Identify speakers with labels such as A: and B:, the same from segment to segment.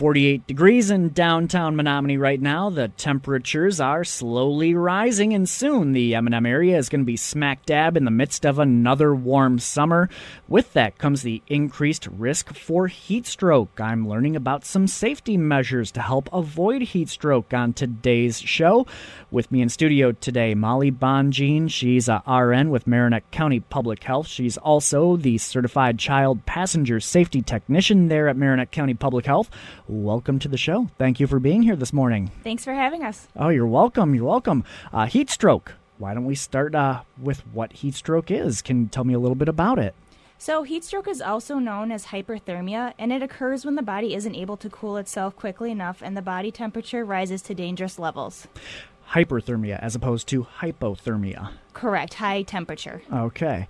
A: 48 degrees in downtown Menominee right now. The temperatures are slowly rising, and soon the M&M area is going to be smack dab in the midst of another warm summer. With that comes the increased risk for heat stroke. I'm learning about some safety measures to help avoid heat stroke on today's show. With me in studio today, Molly Bonjean. She's a RN with Marinette County Public Health. She's also the Certified Child Passenger Safety Technician there at Marinette County Public Health. Welcome to the show. Thank you for being here this morning.
B: Thanks for having us.
A: Oh, you're welcome. You're welcome. Heat stroke. Why don't we start with what heat stroke is? Can you tell me a little bit about it?
B: So heat stroke is also known as hyperthermia, and it occurs when the body isn't able to cool itself quickly enough and the body temperature rises to dangerous levels.
A: Hyperthermia as opposed to hypothermia.
B: Correct, high temperature.
A: Okay.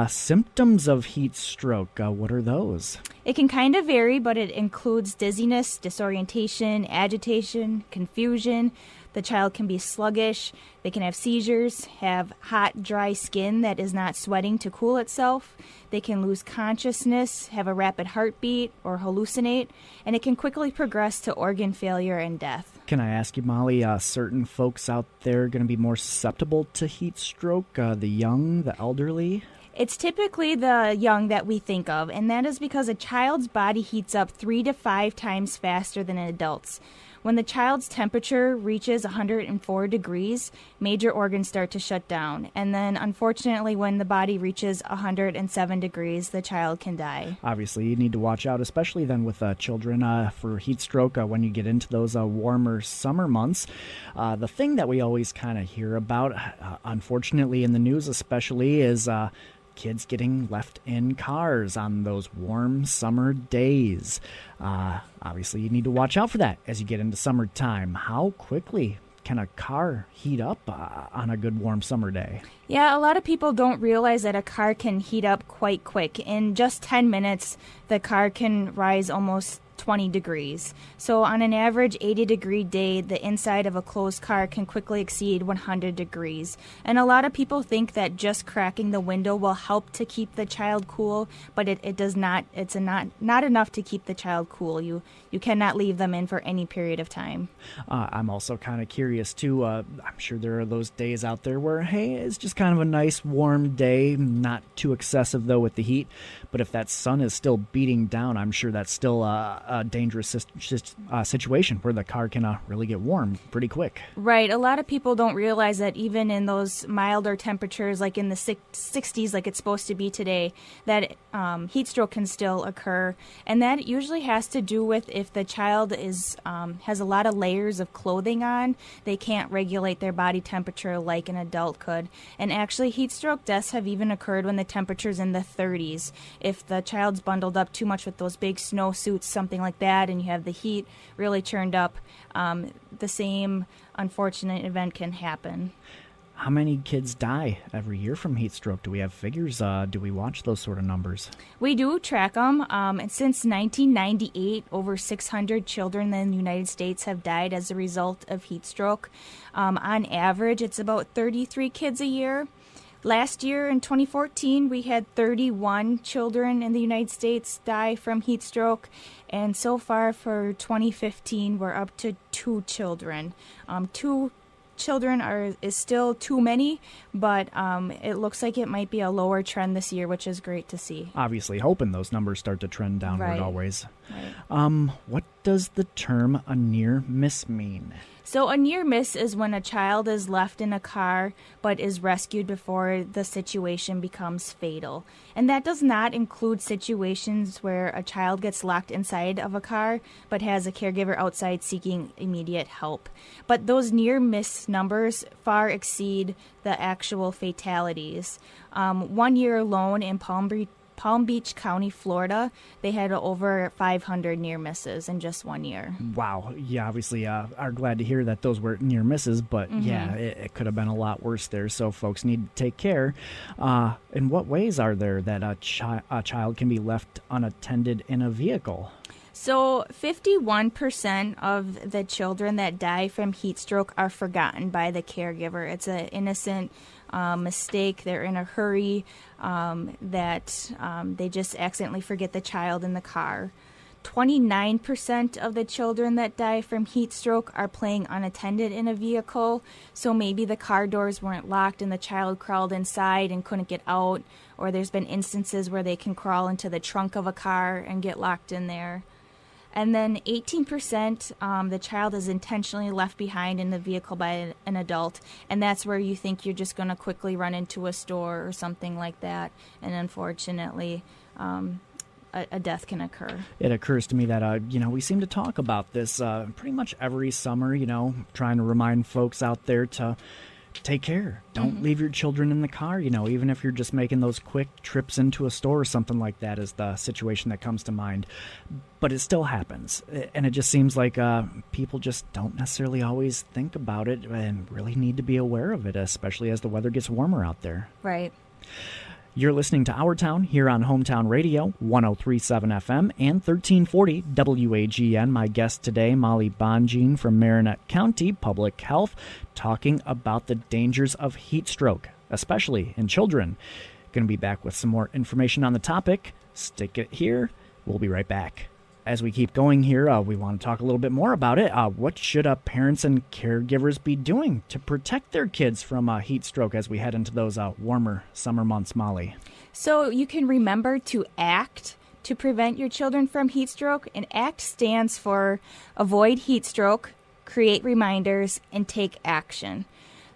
A: Symptoms of heat stroke, what are those?
B: It can kind of vary, but it includes dizziness, disorientation, agitation, confusion. The child can be sluggish. They can have seizures, have hot, dry skin that is not sweating to cool itself. They can lose consciousness, have a rapid heartbeat, or hallucinate, and it can quickly progress to organ failure and death.
A: Can I ask you, Molly, certain folks out there are going to be more susceptible to heat stroke, the young, the elderly?
B: It's typically the young that we think of, and that is because a child's body heats up 3 to 5 times faster than an adult's. When the child's temperature reaches 104 degrees, major organs start to shut down. And then, unfortunately, when the body reaches 107 degrees, the child can die.
A: Obviously, you need to watch out, especially then with children for heat stroke when you get into those warmer summer months. The thing that we always kind of hear about, unfortunately in the news especially, is kids getting left in cars on those warm summer days. Obviously, you need to watch out for that as you get into summertime. How quickly can a car heat up on a good warm summer day?
B: Yeah, a lot of people don't realize that a car can heat up quite quick. In just 10 minutes, the car can rise almost 20 degrees. So on an average 80-degree day, the inside of a closed car can quickly exceed 100 degrees. And a lot of people think that just cracking the window will help to keep the child cool, but it does not. It's not enough to keep the child cool. You cannot leave them in for any period of time.
A: I'm also kind of curious too. I'm sure there are those days out there where, hey, it's just kind of a nice warm day, not too excessive though with the heat. But if that sun is still beating down, I'm sure that's still a dangerous situation where the car can really get warm pretty quick.
B: Right. A lot of people don't realize that even in those milder temperatures, like in the 60s, like it's supposed to be today, that heat stroke can still occur. And that usually has to do with if the child has a lot of layers of clothing on, they can't regulate their body temperature like an adult could. And actually, heat stroke deaths have even occurred when the temperature's in the 30s. If the child's bundled up too much with those big snow suits, something like that, and you have the heat really turned up, the same unfortunate event can happen.
A: How many kids die every year from heat stroke? Do we have figures? Do we watch those sort of numbers?
B: We do track them. And since 1998, over 600 children in the United States have died as a result of heat stroke. On average, it's about 33 kids a year. Last year, in 2014, we had 31 children in the United States die from heat stroke, and so far for 2015, we're up to 2 children. 2 children is still too many, but it looks like it might be a lower trend this year, which is great to see.
A: Obviously, hoping those numbers start to trend downward.
B: Right.
A: Always.
B: Right.
A: What does the term a near miss mean?
B: So a near miss is when a child is left in a car but is rescued before the situation becomes fatal. And that does not include situations where a child gets locked inside of a car but has a caregiver outside seeking immediate help. But those near miss numbers far exceed the actual fatalities. 1 year alone in Palm Beach County, Florida, they had over 500 near misses in just 1 year.
A: Wow. Yeah, obviously are glad to hear that those were near misses, but yeah, it could have been a lot worse there, so folks need to take care. In what ways are there that a child can be left unattended in a vehicle?
B: So 51% of the children that die from heat stroke are forgotten by the caregiver. It's an innocent mistake. They're in a hurry that they just accidentally forget the child in the car. 29% of the children that die from heat stroke are playing unattended in a vehicle. So maybe the car doors weren't locked and the child crawled inside and couldn't get out. Or there's been instances where they can crawl into the trunk of a car and get locked in there. And then 18%, the child is intentionally left behind in the vehicle by an adult. And that's where you think you're just going to quickly run into a store or something like that. And unfortunately, a death can occur.
A: It occurs to me that, we seem to talk about this pretty much every summer, trying to remind folks out there to take care. Don't leave your children in the car, even if you're just making those quick trips into a store or something like that is the situation that comes to mind. But it still happens. And it just seems like people just don't necessarily always think about it and really need to be aware of it, especially as the weather gets warmer out there.
B: Right.
A: You're listening to Our Town here on Hometown Radio, 103.7 FM and 1340 WAGN. My guest today, Molly Bonjean from Marinette County Public Health, talking about the dangers of heat stroke, especially in children. Going to be back with some more information on the topic. Stick it here. We'll be right back. As we keep going here, we want to talk a little bit more about it. What should parents and caregivers be doing to protect their kids from heat stroke as we head into those warmer summer months, Molly?
B: So you can remember to ACT to prevent your children from heat stroke. And ACT stands for Avoid Heat Stroke, Create Reminders, and Take Action.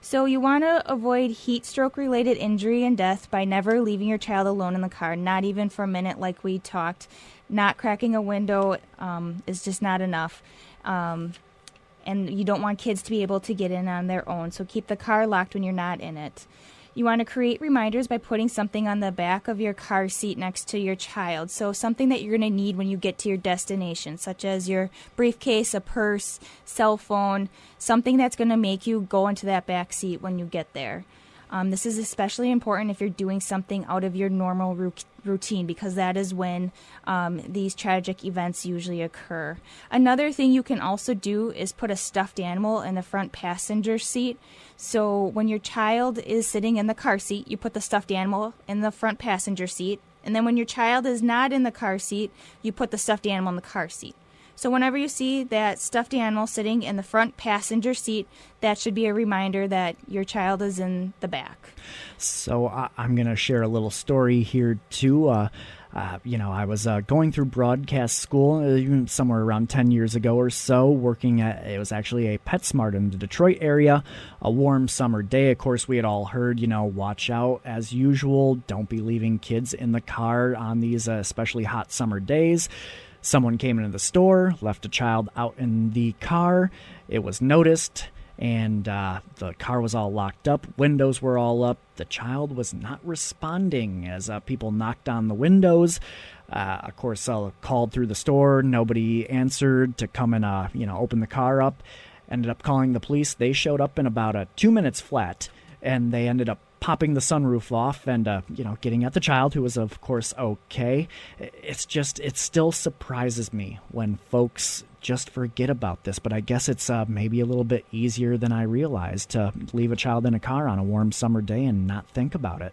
B: So you want to avoid heat stroke-related injury and death by never leaving your child alone in the car, not even for a minute like we talked. Not cracking a window is just not enough. And you don't want kids to be able to get in on their own, so keep the car locked when you're not in it. You want to create reminders by putting something on the back of your car seat next to your child. So something that you're going to need when you get to your destination, such as your briefcase, a purse, cell phone, something that's going to make you go into that back seat when you get there. This is especially important if you're doing something out of your normal routine, because that is when these tragic events usually occur. Another thing you can also do is put a stuffed animal in the front passenger seat. So when your child is sitting in the car seat, you put the stuffed animal in the front passenger seat. And then when your child is not in the car seat, you put the stuffed animal in the car seat. So whenever you see that stuffed animal sitting in the front passenger seat, that should be a reminder that your child is in the back.
A: So I'm going to share a little story here, too. I was going through broadcast school somewhere around 10 years ago or so, working at, it was actually a PetSmart in the Detroit area, a warm summer day. Of course, we had all heard, watch out as usual. Don't be leaving kids in the car on these especially hot summer days. Someone came into the store, left a child out in the car. It was noticed, and the car was all locked up. Windows were all up. The child was not responding as people knocked on the windows. Of course, called through the store. Nobody answered to come and open the car up. Ended up calling the police. They showed up in about 2 minutes flat, and they ended up popping the sunroof off and, getting at the child, who was, of course, okay. It still surprises me when folks just forget about this, but I guess it's maybe a little bit easier than I realized to leave a child in a car on a warm summer day and not think about it.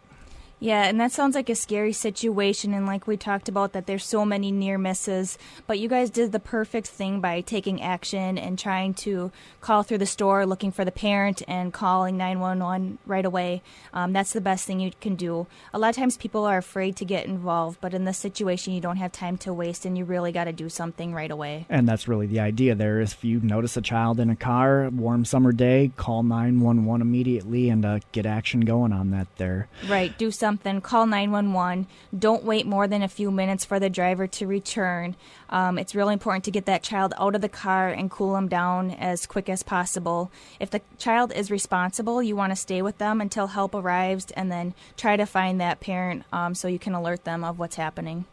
B: Yeah, and that sounds like a scary situation, and like we talked about, that there's so many near misses, but you guys did the perfect thing by taking action and trying to call through the store, looking for the parent, and calling 911 right away. That's the best thing you can do. A lot of times people are afraid to get involved, but in this situation you don't have time to waste, and you really got to do something right away. And
A: that's really the idea there. If you notice a child in a car, warm summer day, call 911 immediately and get action going on that there.
B: Right, do something. Call 911. Don't wait more than a few minutes for the driver to return. It's really important to get that child out of the car and cool them down as quick as possible. If the child is responsible, you want to stay with them until help arrives, and then try to find that parent so you can alert them of what's happening.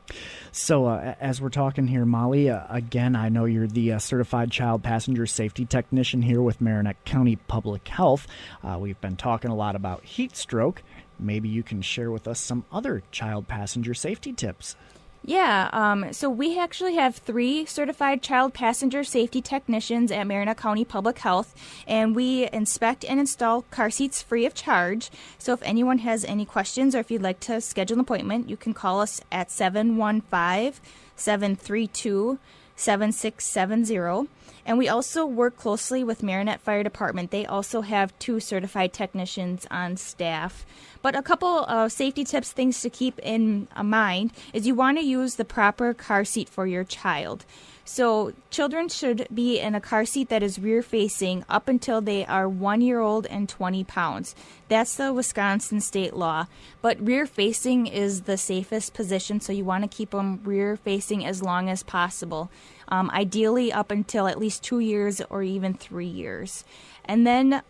A: So as we're talking here, Molly, again, I know you're the Certified Child Passenger Safety Technician here with Marinette County Public Health. We've been talking a lot about heat stroke. Maybe you can share with us some other child passenger safety tips.
B: Yeah, so we actually have 3 certified child passenger safety technicians at Marinette County Public Health, and we inspect and install car seats free of charge. So if anyone has any questions, or if you'd like to schedule an appointment, you can call us at 715 888-732-7670. And we also work closely with Marinette Fire Department. They also have 2 certified technicians on staff. But a couple of safety tips, things to keep in mind, is you want to use the proper car seat for your child. So children should be in a car seat that is rear-facing up until they are 1 year old and 20 pounds. That's the Wisconsin state law. But rear-facing is the safest position, so you want to keep them rear-facing as long as possible. Ideally up until at least 2 years or even 3 years. And then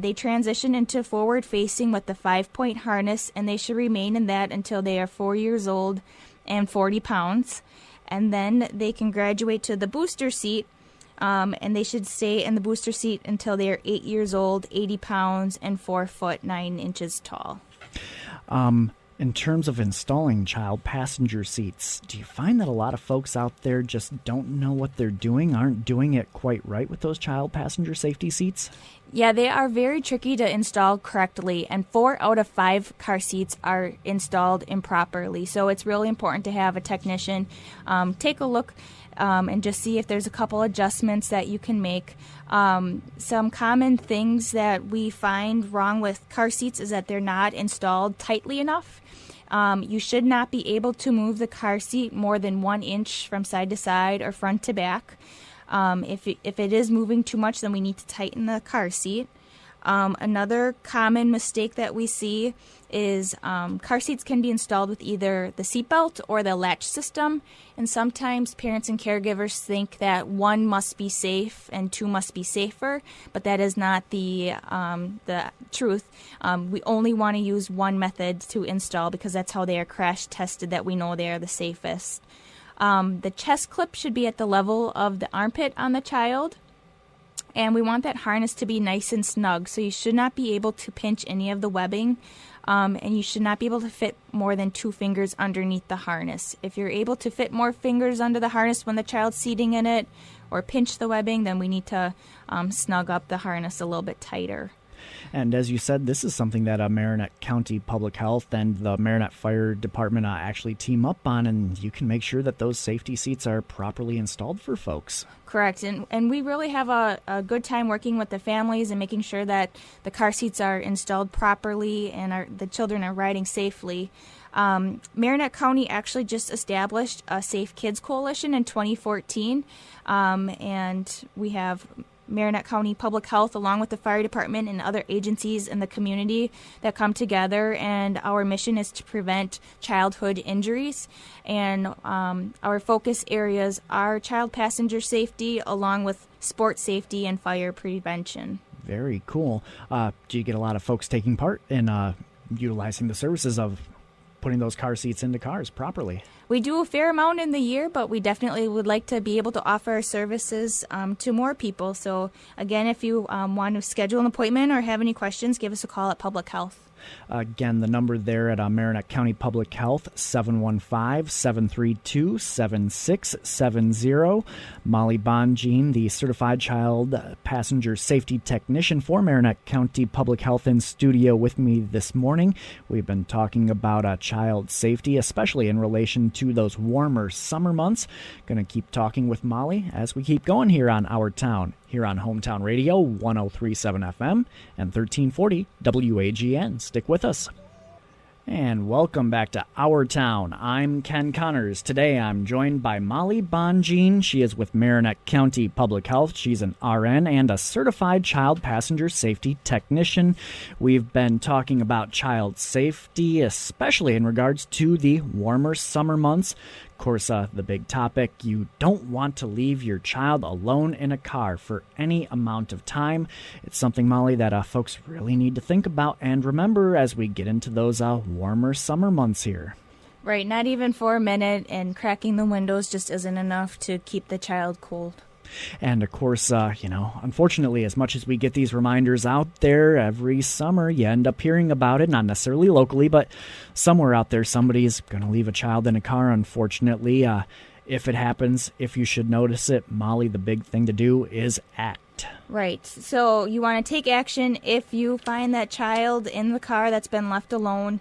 B: they transition into forward-facing with the 5-point harness, and they should remain in that until they are 4 years old and 40 pounds. And then they can graduate to the booster seat, and they should stay in the booster seat until they are 8 years old, 80 pounds, and 4 foot 9 inches tall.
A: In terms of installing child passenger seats, do you find that a lot of folks out there just don't know what they're doing, aren't doing it quite right with those child passenger safety seats?
B: Yeah, they are very tricky to install correctly, and 4 out of 5 car seats are installed improperly. So it's really important to have a technician take a look and just see if there's a couple adjustments that you can make. Some common things that we find wrong with car seats is that they're not installed tightly enough. You should not be able to move the car seat more than 1 inch from side to side or front to back. If it is moving too much, then we need to tighten the car seat. Another common mistake that we see is car seats can be installed with either the seatbelt or the latch system, and sometimes parents and caregivers think that 1 must be safe and 2 must be safer, but that is not the truth. We only want to use 1 method to install because that's how they are crash tested, that we know they are the safest. The chest clip should be at the level of the armpit on the child. And we want that harness to be nice and snug, so you should not be able to pinch any of the webbing, and you should not be able to fit more than 2 fingers underneath the harness. If you're able to fit more fingers under the harness when the child's seating in it or pinch the webbing, then we need to snug up the harness a little bit tighter.
A: And as you said, this is something that Marinette County Public Health and the Marinette Fire Department actually team up on, and you can make sure that those safety seats are properly installed for folks.
B: Correct. And we really have a good time working with the families and making sure that the car seats are installed properly and the children are riding safely. Marinette County actually just established a Safe Kids Coalition in 2014, and we have Marinette County Public Health along with the fire department and other agencies in the community that come together, and our mission is to prevent childhood injuries, and our focus areas are child passenger safety along with sports safety and fire prevention.
A: Very cool. Do you get a lot of folks taking part in utilizing the services of putting those car seats into cars properly?
B: We do a fair amount in the year, but we definitely would like to be able to offer our services to more people. So again, if you want to schedule an appointment or have any questions, give us a call at Public Health.
A: Again, the number there at Marinette County Public Health, 715-732-7670. Molly Bonjean, the Certified Child Passenger Safety Technician for Marinette County Public Health, in studio with me this morning. We've been talking about child safety, especially in relation to those warmer summer months. Going to keep talking with Molly as we keep going here on Our Town, here on Hometown Radio, 103.7 FM and 1340 WAGN. Stick with us. And welcome back to Our Town. I'm Ken Connors. Today I'm joined by Molly Bonjean. She is with Marinette County Public Health. She's an RN and a certified child passenger safety technician. We've been talking about child safety, especially in regards to the warmer summer months. Of course, the big topic, you don't want to leave your child alone in a car for any amount of time. It's something, Molly, that folks really need to think about and remember as we get into those warmer summer months here.
B: Right, not even for a minute, and cracking the windows just isn't enough to keep the child cool.
A: And of course, unfortunately, as much as we get these reminders out there every summer, you end up hearing about it, not necessarily locally, but somewhere out there, somebody's going to leave a child in a car, unfortunately. If it happens, if you should notice it, Molly, the big thing to do is act.
B: Right. So you want to take action if you find that child in the car that's been left alone.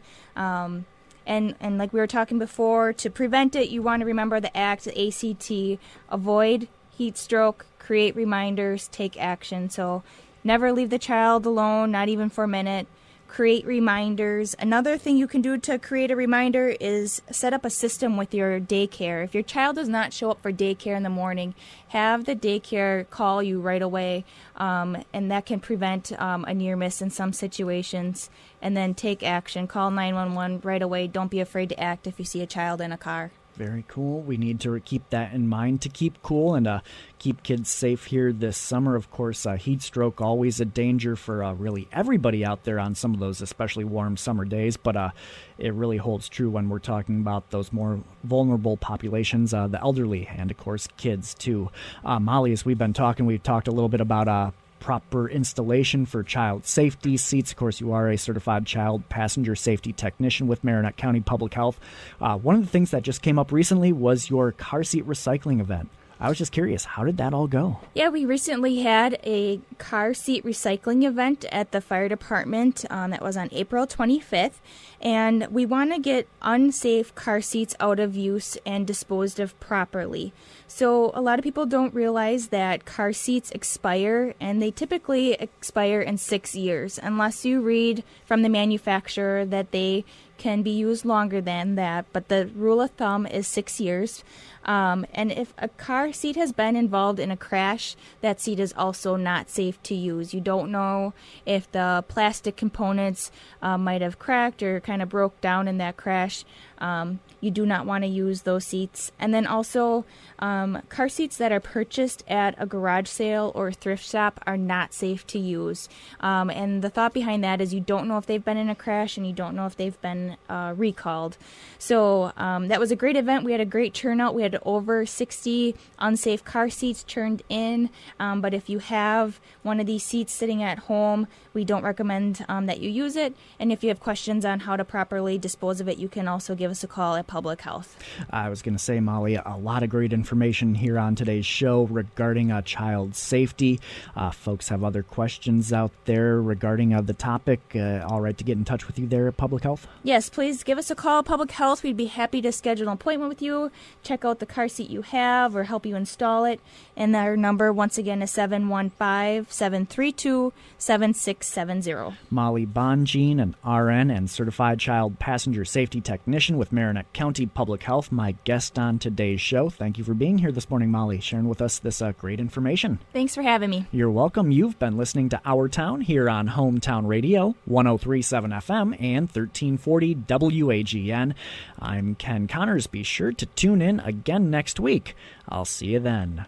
B: And like we were talking before, to prevent it, you want to remember the ACT, the ACT, avoid heat stroke, create reminders, take action. So never leave the child alone, not even for a minute. Create reminders. Another thing you can do to create a reminder is set up a system with your daycare. If your child does not show up for daycare in the morning, have the daycare call you right away, and that can prevent a near miss in some situations. And then take action. Call 911 right away. Don't be afraid to act if you see a child in a car.
A: Very cool. We need to keep that in mind to keep cool and keep kids safe here this summer. Of course, heat stroke, always a danger for really everybody out there on some of those especially warm summer days. But it really holds true when we're talking about those more vulnerable populations, the elderly, and, of course, kids, too. Molly, as we've talked a little bit about proper installation for child safety seats. Of course, you are a certified child passenger safety technician with Marinette County Public Health. One of the things that just came up recently was your car seat recycling event. I was just curious, how did that all go?
B: Yeah, we recently had a car seat recycling event at the fire department that was on April 25th, and we want to get unsafe car seats out of use and disposed of properly. So a lot of people don't realize that car seats expire, and they typically expire in 6 years, unless you read from the manufacturer that they can be used longer than that, but the rule of thumb is 6 years. And if a car seat has been involved in a crash, that seat is also not safe to use. You don't know if the plastic components might have cracked or kind of broke down in that crash. You do not want to use those seats. And then also, car seats that are purchased at a garage sale or thrift shop are not safe to use. And the thought behind that is you don't know if they've been in a crash and you don't know if they've been recalled. So that was a great event. We had a great turnout. We had over 60 unsafe car seats turned in. But if you have one of these seats sitting at home, we don't recommend that you use it. And if you have questions on how to properly dispose of it, you can also give us a call at Public Health.
A: I was going to say, Molly, a lot of great information here on today's show regarding child safety. Folks have other questions out there regarding the topic. All right to get in touch with you there at Public Health?
B: Yes, please give us a call at Public Health. We'd be happy to schedule an appointment with you, check out the car seat you have, or help you install it. And our number, once again, is 715-732-7670.
A: Molly Bonjean, an RN and certified child passenger safety technician with Marinette County Public Health, my guest on today's show. Thank you for being here this morning, Molly, sharing with us this great information.
B: Thanks for having me.
A: You're welcome. You've been listening to Our Town here on Hometown Radio, 103.7 FM and 1340 WAGN. I'm Ken Connors. Be sure to tune in again next week. I'll see you then.